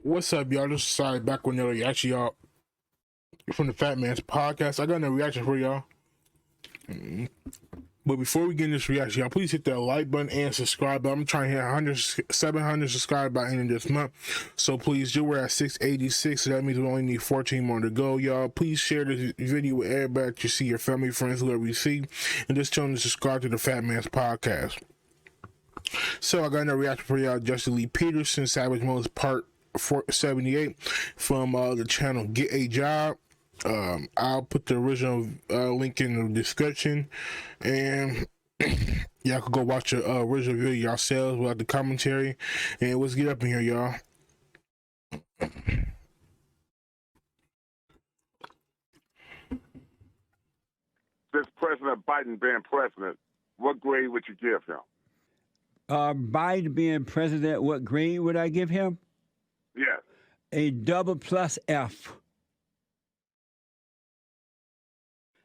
What's up, y'all? Just decided back with another reaction, y'all, from the Fat Man's podcast. I got another reaction for y'all. But before we get in this reaction, y'all, please hit that like button and subscribe button. I'm trying to hit 700 subscribers by the end of this month. So please do. We're at 686, so that means we only need 14 more to go, y'all. Please share this video with everybody that you see, your family, friends, whoever you see, and just tell them to subscribe to the Fat Man's podcast. So I got another reaction for y'all. Lee Peterson SAVAGE Moments Part 478 from the channel Get a Job. I'll put the original link in the description, and y'all can go watch the original video yourselves without the commentary. And let's get up in here, y'all. This President Biden being president, what grade would you give him? Biden being president, what grade would I give him? Yes. A AA+F.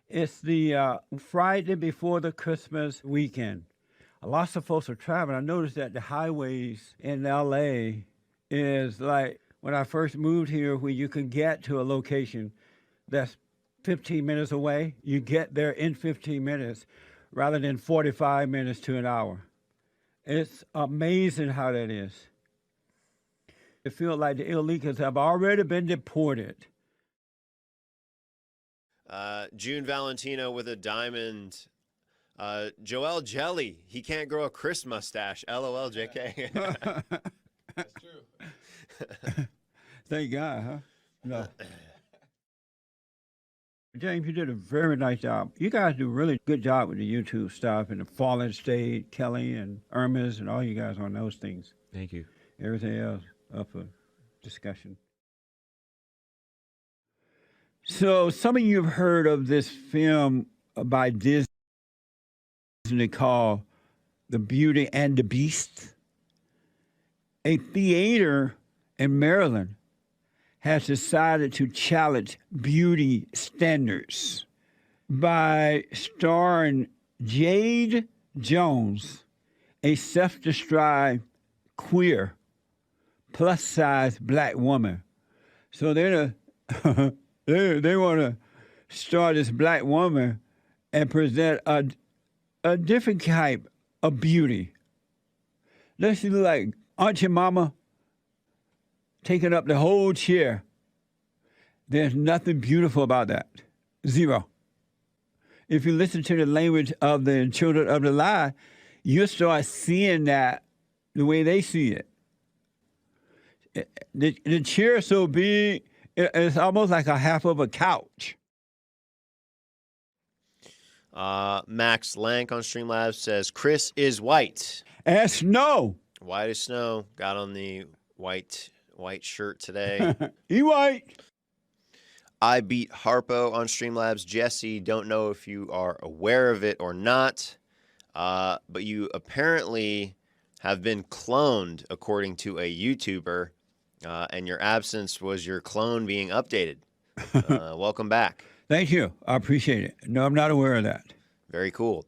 It's the Friday before the Christmas weekend. Lots of folks are traveling. I noticed that the highways in LA is like when I first moved here, where you can get to a location that's 15 minutes away. You get there in 15 minutes rather than 45 minutes to an hour. It's amazing how that is. It feels like the illegals have already been deported. June Valentino with a diamond. Joel Jelly, he can't grow a Chris mustache. LOL, JK. That's true. Thank God, huh? No. James, you did a very nice job. You guys do a really good job with the YouTube stuff and the Fallen State, Kelly and Irma's and all you guys on those things. Thank you. Everything else up for discussion. So some of you have heard of this film by Disney called The Beauty and the Beast. A theater in Maryland has decided to challenge beauty standards by starring Jade Jones, a self-described queer, plus-size black woman. So they're they want to start this black woman and present a different type of beauty. Does she look like Aunt your mama taking up the whole chair? There's nothing beautiful about that. Zero. If you listen to the language of the children of the lie, you'll start seeing that the way they see it. The chair is so big, it's almost like a half of a couch. Max Lank on Streamlabs says, Chris is white. And snow. White as snow. Got on the white shirt today. He white. I beat Harpo on Streamlabs. Jesse, don't know if you are aware of it or not, but you apparently have been cloned, according to a YouTuber, and your absence was your clone being updated. Welcome back. Thank you. I appreciate it. No, I'm not aware of that. Very cool.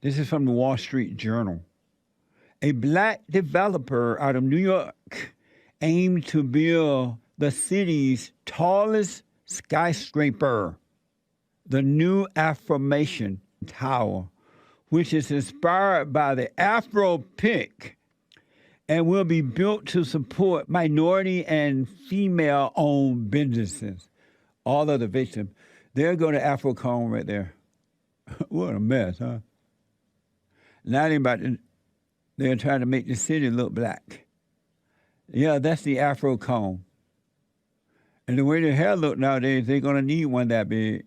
This is from the Wall Street Journal. A black developer out of New York aimed to build the city's tallest skyscraper, the new Affirmation Tower, which is inspired by the Afro Pick and will be built to support minority and female-owned businesses. All of the victims, they're going to AfroCon right there. What a mess, huh? Now they're trying to make the city look black. Yeah, that's the AfroCon. And the way their hair look nowadays, they're going to need one that big.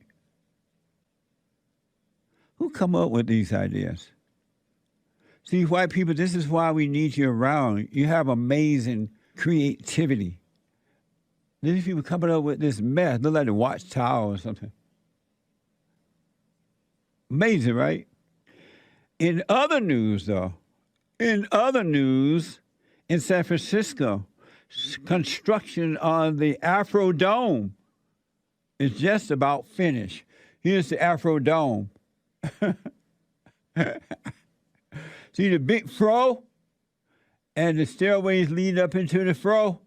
Who come up with these ideas? See, white people, this is why we need you around. You have amazing creativity. These people coming up with this mess, look like the Watchtower or something. Amazing, right? In other news, though, in San Francisco, construction on the Afro Dome is just about finished. Here's the Afro Dome. See the big fro And the stairways lead up into the fro,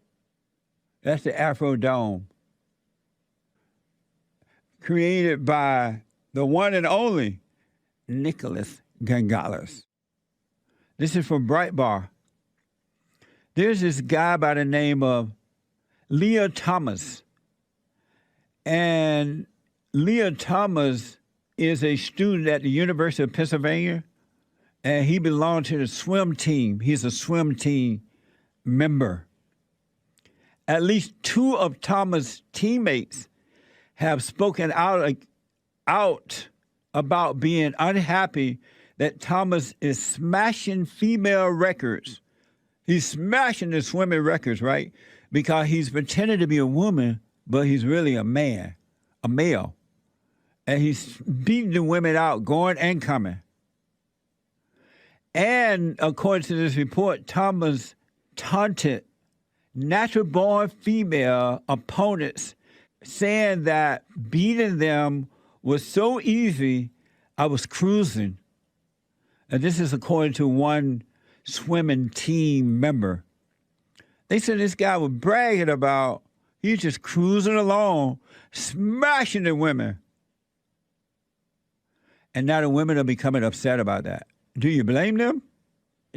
that's the Afro Dome. Created by the one and only Nicholas Gonzalez. This is from Breitbart. There's this guy by the name of Leah Thomas. And Leah Thomas is a student at the University of Pennsylvania, and he belonged to the swim team. He's a swim team member. At least 2 of Thomas' teammates have spoken out about being unhappy that Thomas is smashing female records. He's smashing the swimming records, right? Because he's pretending to be a woman, but he's really a man, a male. And he's beating the women out, going and coming. And according to this report, Thomas taunted natural-born female opponents, saying that beating them was so easy, I was cruising. And this is according to one swimming team member. They said this guy was bragging about he's just cruising along, smashing the women. And now the women are becoming upset about that. Do you blame them?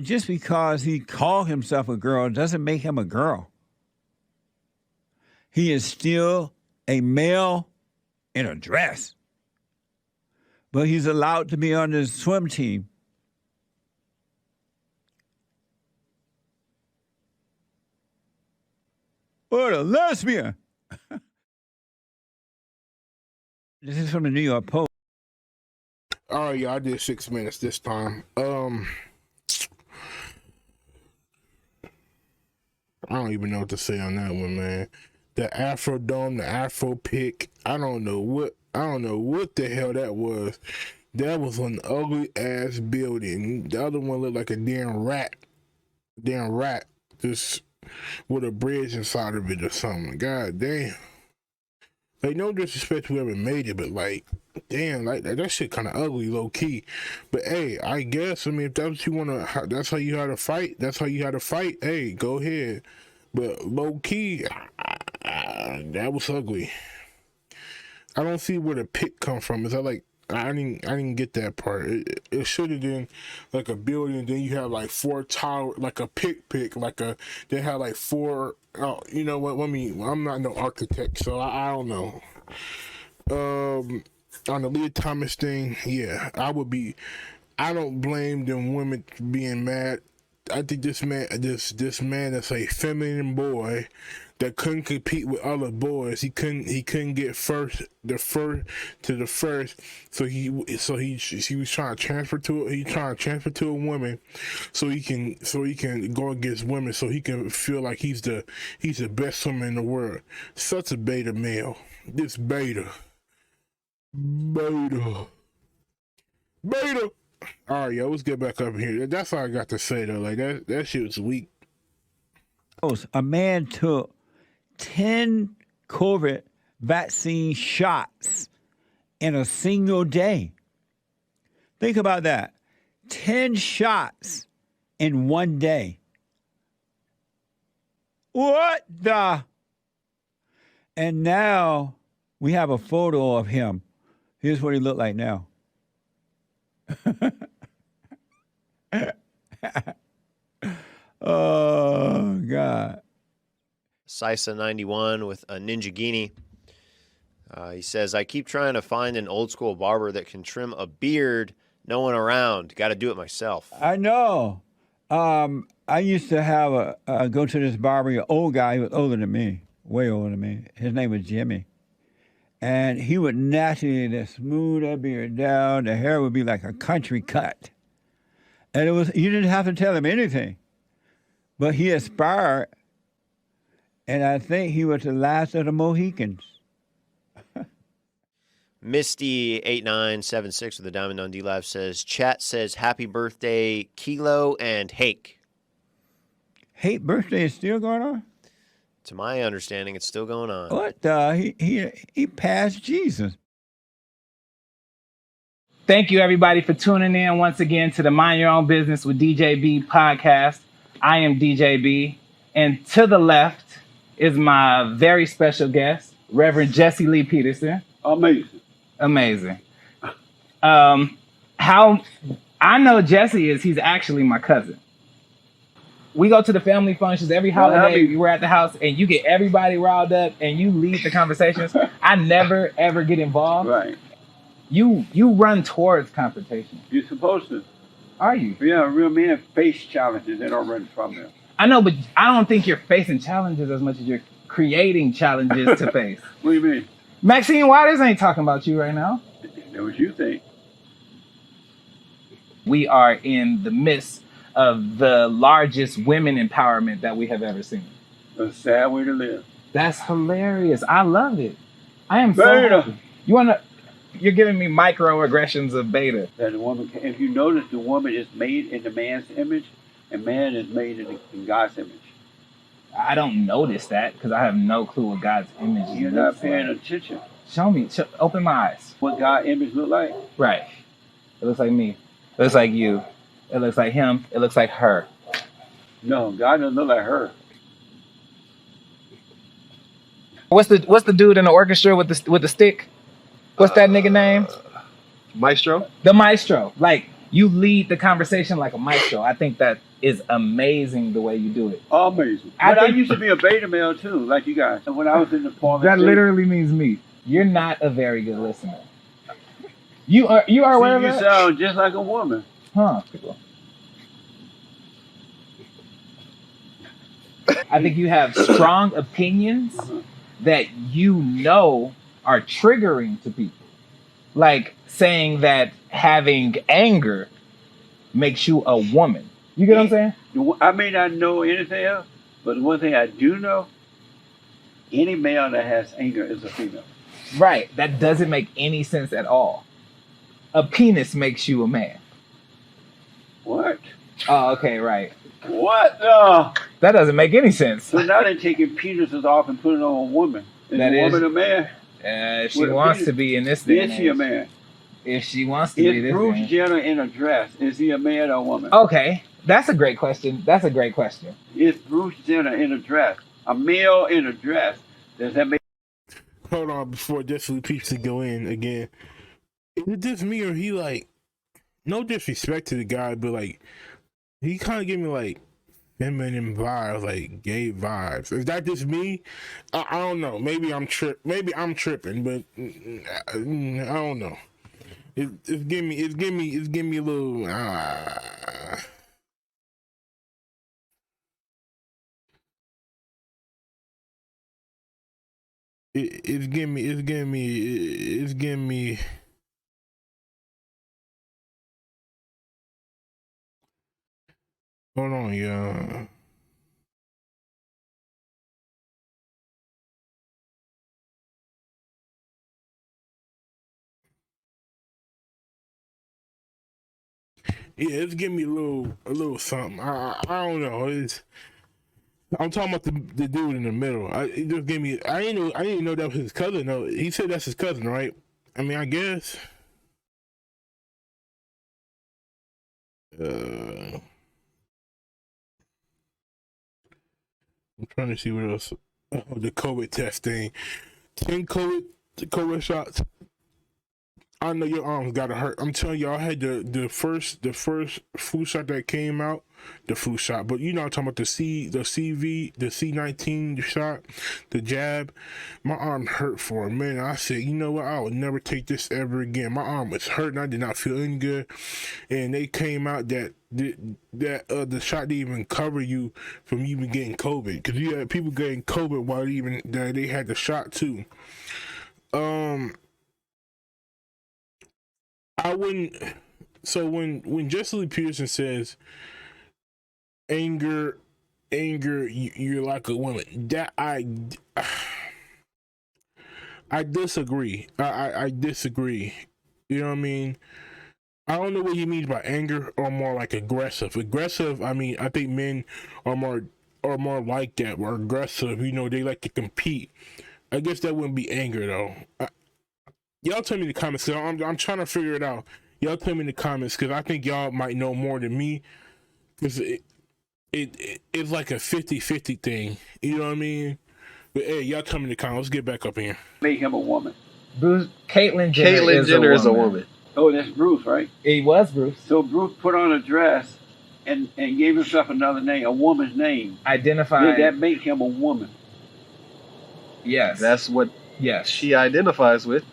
Just because he called himself a girl doesn't make him a girl. He is still a male in a dress. But he's allowed to be on the swim team. What a lesbian! This is from the New York Post. All right, y'all, I did 6 minutes this time. I don't even know what to say on that one, man. The Afro Dome, the Afro Pick. I don't know what the hell that was. That was an ugly ass building. The other one looked like a damn rat. Just with a bridge inside of it or something. God damn. Like, no disrespect to whoever made it, but like, damn, like that shit kind of ugly, low key. But hey, I guess, I mean, if that's what you wanna, that's how you had to fight. That's how you had to fight. Hey, go ahead. But low key, that was ugly. I don't see where the pick come from. Is that like, I didn't get that part. It should have been like a building. Then you have like 4 tower, like a pick, like they had like 4. Oh, you know what? I mean, I'm not no architect, so I don't know. On the Leah Thomas thing, yeah, I don't blame them women being mad. I think this man is a feminine boy that couldn't compete with other boys. He couldn't get first to the first. So he was trying to transfer to a woman so he can go against women, so he can feel like he's the best swimmer in the world. Such a beta male. This beta. All right, yo, let's get back up here. That's all I got to say though. Like that shit was weak. A man took 10 COVID vaccine shots in a single day. Think about that. 10 shots in one day. What the? And now we have a photo of him. Here's what he looked like now. Oh, God. Sisa 91 with a Ninja Guinea. He says, I keep trying to find an old school barber that can trim a beard. No one around. Got to do it myself. I know. I used to have go to this barber, an old guy. He was older than me, way older than me. His name was Jimmy. And he would naturally just smooth that beard down. The hair would be like a country cut. And you didn't have to tell him anything. But he aspired, and I think he was the last of the Mohicans. Misty8976 with the Diamond on D-Live says, chat says, happy birthday, Kilo and Hake. Hake birthday is still going on? To my understanding, it's still going on. What? He passed Jesus. Thank you, everybody, for tuning in once again to the Mind Your Own Business with DJ B podcast. I am DJB, and to the left is my very special guest, Reverend Jesse Lee Peterson. Amazing. Amazing. How I know Jesse is he's actually my cousin. We go to the family functions every holiday. We're at the house, and you get everybody riled up, and you lead the conversations. I never ever get involved. Right. You run towards confrontation. You're supposed to. Are you? Yeah, real men face challenges. They don't run from them. I know, but I don't think you're facing challenges as much as you're creating challenges to face. What do you mean? Maxine Waters ain't talking about you right now. That's what you think. We are in the midst of the largest women empowerment that we have ever seen. A sad way to live. That's hilarious. I love it. I am Beta. so happy. You're giving me microaggressions of beta. That the woman, if you notice, the woman is made in the man's image, and man is made in God's image. I don't notice that because I have no clue what God's image is. You're not paying attention. Show me. Open my eyes. What God's image look like? Right. It looks like me. It looks like you. It looks like him. It looks like her. No, God doesn't look like her. What's the dude in the orchestra with the stick? What's that nigga name? Maestro? The maestro. Like, you lead the conversation like a maestro. I think that is amazing the way you do it. Amazing. I used to be a beta male too, like you guys. And when I was in the parliament, That literally means me. You're not a very good listener. You are aware of you that? sound just like a woman. Huh. I think you have strong opinions that you know are triggering to people. Like saying that having anger makes you a woman. You get what I'm saying? I may not know anything else, but one thing I do know, any male that has anger is a female. Right. That doesn't make any sense at all. A penis makes you a man. What? Oh, okay, right. What? That doesn't make any sense. So now they're taking penises off and putting it on a woman. Is That a is- woman a man? If she With a wants penis. to be in this day and Is she a age. man? If she wants to be Is this Bruce day and age. Jenner in a dress? Is he a man or a woman? Okay, that's a great question. That's a great question. Is Bruce Jenner in a dress? A male in a dress? Does that make Hold on, before Jesse Peterson go in again. Is it just me or he like, no disrespect to the guy, but like, he kind of gave me like feminine vibes, like gay vibes. Is that just me? I don't know. Maybe I'm tripping, but I don't know. It's giving me a little. It's giving me. Hold on, yeah. Yeah, it's giving me a little something. I don't know. I'm talking about the dude in the middle. It just gave me. I didn't know that was his cousin. No, he said that's his cousin, right? I mean, I guess. I'm trying to see what else. Oh, the COVID test thing. 10 COVID shots. I know your arms gotta hurt. I'm telling you, I had the first flu shot that came out, the flu shot. But you know, I'm talking about the C19 shot, the jab. My arm hurt for a minute. I said, you know what? I would never take this ever again. My arm was hurting. I did not feel any good. And they came out that the shot didn't even cover you from even getting COVID, because you had people getting COVID while they had the shot too. I wouldn't. So when Jesse Lee Peterson says anger, you're like a woman. That I disagree. I disagree. You know what I mean? I don't know what he means by anger or more like aggressive. Aggressive. I mean, I think men are more like that. Or aggressive. You know, they like to compete. I guess that wouldn't be anger though. Y'all tell me in the comments. I'm trying to figure it out. Y'all tell me in the comments, because I think y'all might know more than me. Because it's like a 50-50 thing. You know what I mean? But hey, y'all come in the comments. Let's get back up here. Make him a woman. Bruce, Caitlyn Jenner, Caitlyn Jenner is a woman. Oh, that's Bruce, right? It was Bruce. So Bruce put on a dress and gave himself another name, a woman's name. Identified. Did that make him a woman? Yes. That's what yes. she identifies with.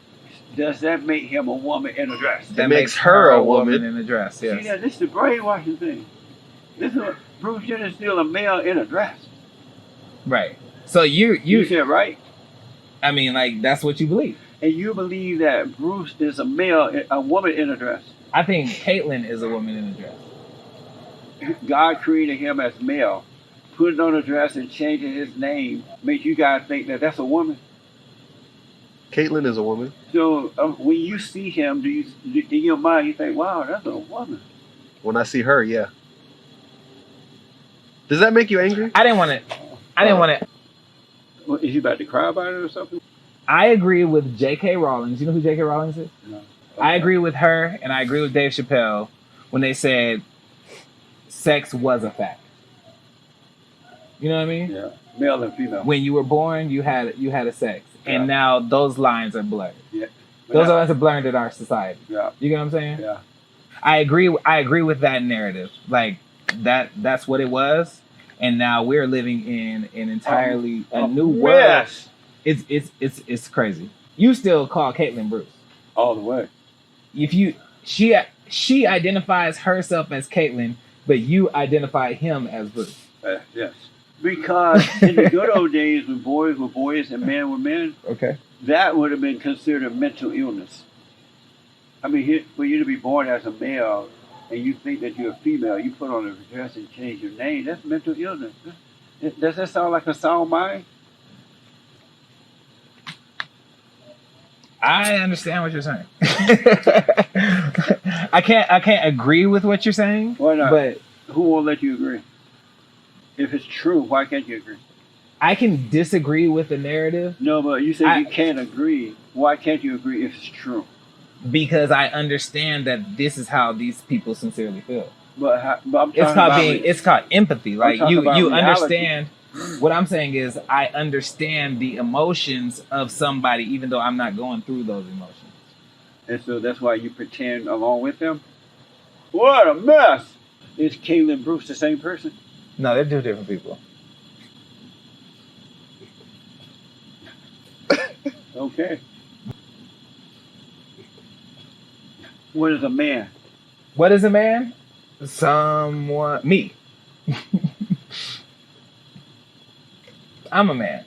Does that make him a woman in a dress? That makes her a woman in a dress. Yes. See, now, this is the brainwashing thing. This is Bruce Jenner is still a male in a dress. Right. So you said right, I mean, like, that's what you believe. and you believe that Bruce is a woman in a dress. I think Caitlyn is a woman in a dress. God created him as male, put it on a dress and changing his name makes you guys think that that's a woman. Caitlyn is a woman. So when you see him, in your mind you think, wow, that's a woman. When I see her, yeah. Does that make you angry? I didn't want to. What, is you about to cry about it or something? I agree with J.K. Rowling. You know who J.K. Rowling is? No. Okay. I agree with her, and I agree with Dave Chappelle when they said sex was a fact. You know what I mean? Yeah, male and female. When you were born, you had a sex, Yeah. and now those lines are blurred. Yeah. Those lines are blurred in our society. Yeah. You get what I'm saying? Yeah. I agree with that narrative. Like that's what it was, and now we're living in an entirely a new world. Yes. It's crazy. You still call Caitlyn Bruce. All the way. If she identifies herself as Caitlyn, but you identify him as Bruce. Yes. Because in the good old days when boys were boys and men were men, Okay. that would have been considered mental illness. I mean, for you to be born as a male and you think that you're a female, you put on a dress and change your name, that's mental illness. Does that sound like a sound mind? I understand what you're saying. I can't agree with what you're saying. Why not? But who won't let you agree? If it's true, why can't you agree? I can disagree with the narrative No, but you said you can't agree. Why can't you agree if it's true? because I understand that this is how these people sincerely feel. But I'm talking It's called about it's called empathy. Like talking you about reality. understand. What I'm saying is I understand the emotions of somebody, even though I'm not going through those emotions. And so that's why you pretend along with them? What a mess! Is Caitlyn Bruce the same person? No, they're two different people. Okay. What is a man? What is a man? Someone me. I'm a man.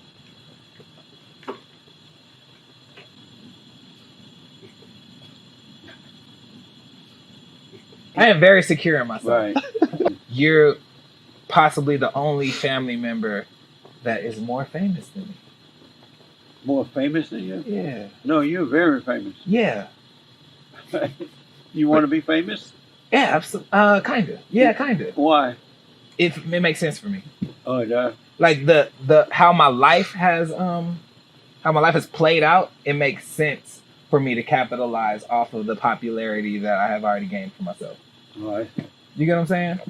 I am very secure in myself. Right. You're possibly the only family member that is more famous than me. More famous than you? Yeah. No, you're very famous. Yeah. You want to be famous? Yeah, absolutely. Kind of. Yeah, kind of. Why? It makes sense for me. Oh, it does. Like the how my life has played out, it makes sense for me to capitalize off of the popularity that I have already gained for myself. Right. You get what I'm saying?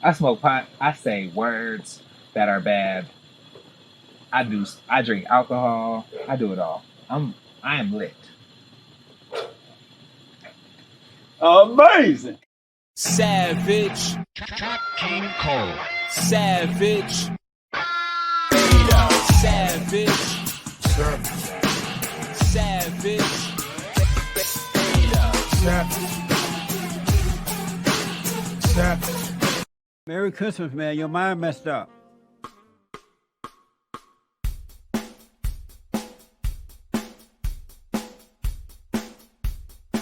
I smoke pot. I say words that are bad. I drink alcohol. I do it all. I am lit. Amazing. Savage. King Cole. Savage. Beta. Savage. Savage. Beta. Merry Christmas, man. Your mind messed up. A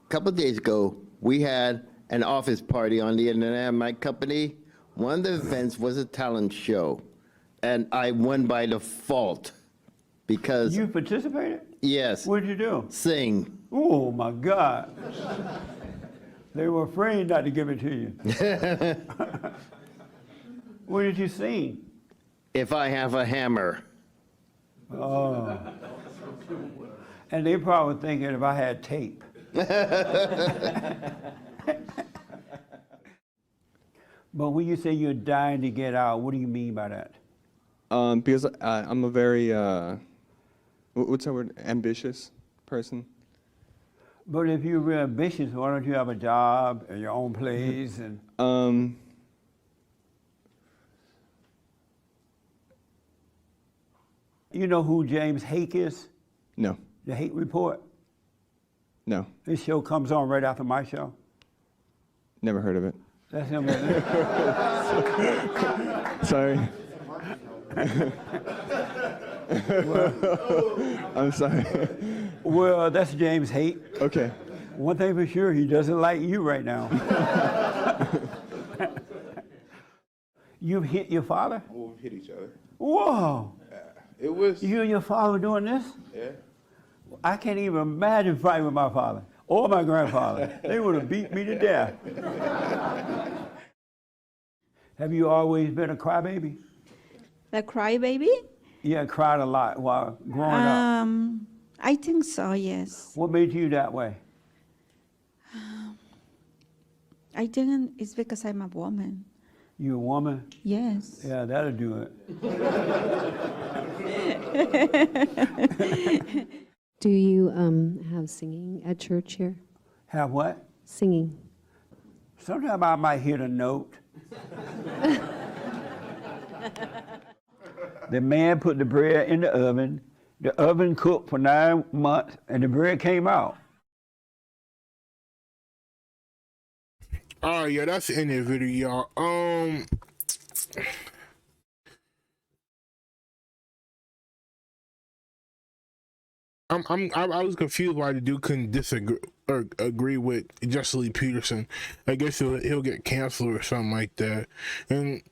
couple of days ago, we had an office party on the internet at my company. One of the events was a talent show, and I won by default because You participated? yes, What did you do? sing. Oh, my God. They were afraid not to give it to you. What did you sing? If I have a hammer. Oh. And they probably thinking if I had tape. But when you say you're dying to get out, what do you mean by that? Because I'm a very, what's that word, ambitious person. But if you're real ambitious, why don't you have a job and your own place? And you know who James Hake is? No, The Hake Report. no, This show comes on right after my show. never heard of it. That's him. Sorry. I'm sorry. Well, that's James Hake. Okay. One thing for sure, he doesn't like you right now. You've hit your father? We'll hit each other. Whoa! It was. You and your father doing this? Yeah. I can't even imagine fighting with my father or my grandfather. They would have beat me to death. Have you always been a crybaby? The crybaby? Yeah, cried a lot while growing up. I think so, yes. What made you that way? I think it's because I'm a woman. You a woman? Yes. Yeah, that'll do it. Do you have singing at church here? Have what? Singing. Sometimes I might hit a note. The man put the bread in the oven. The oven cooked for 9 months, and the bread came out. Oh yeah, that's in the video, y'all. I was confused why the dude couldn't disagree or agree with Lee Peterson. I guess he'll get canceled or something like that, and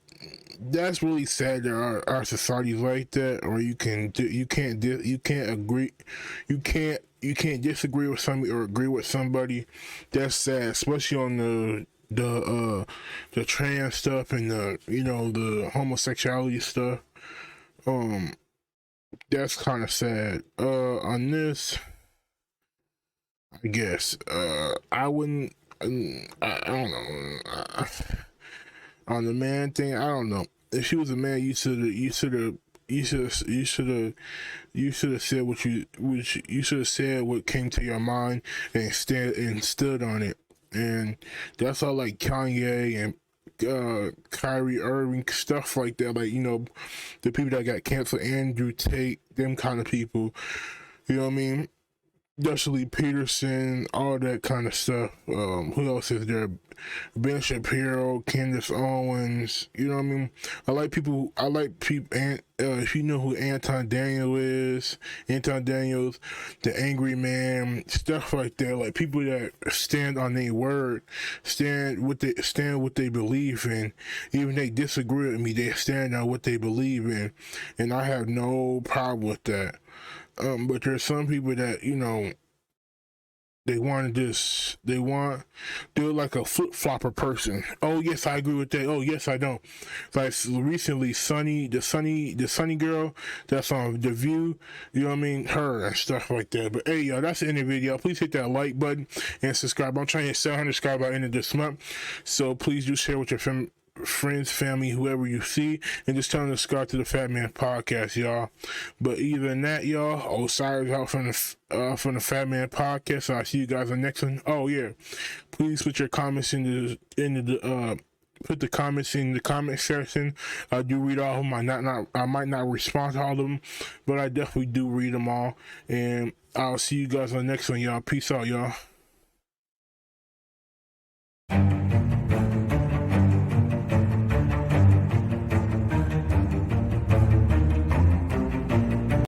that's really sad that our society's like that, or you can't disagree with somebody or agree with somebody. That's sad, especially on the trans stuff and the homosexuality stuff. That's kind of sad. On this, I guess I wouldn't. I don't know. On the man thing, I don't know. If she was a man, you should have said what came to your mind and stood on it. And that's all, like Kanye and Kyrie Irving, stuff like that. Like, the people that got canceled, Andrew Tate, them kind of people. You know what I mean? Lee Peterson, all that kind of stuff. Who else is there? Ben Shapiro, Candace Owens. You know what I mean? I like people. And if you know who Anton Daniels, the Angry Man, stuff like that. Like people that stand on their word, stand what they believe in. Even if they disagree with me, they stand on what they believe in, and I have no problem with that. But there's some people that, they're like a flip-flopper person. Oh yes, I agree with that. Oh yes, I don't. Like recently, the Sunny girl that's on The View, you know what I mean? Her and stuff like that. But hey, y'all, that's the end of the video. Please hit that like button and subscribe. I'm trying to hit 700 subscribers by the end of this month. So please do share with your friends, family, whoever you see, and just tell them to subscribe to the Fat Man Podcast, y'all. But either than that, y'all, Osiris out from the Fat Man Podcast. So I'll see you guys on the next one. Oh yeah, please put your comments put the comments in the comment section. I do read all of them. I might not respond to all of them, but I definitely do read them all. And I'll see you guys on the next one, y'all. Peace out, y'all.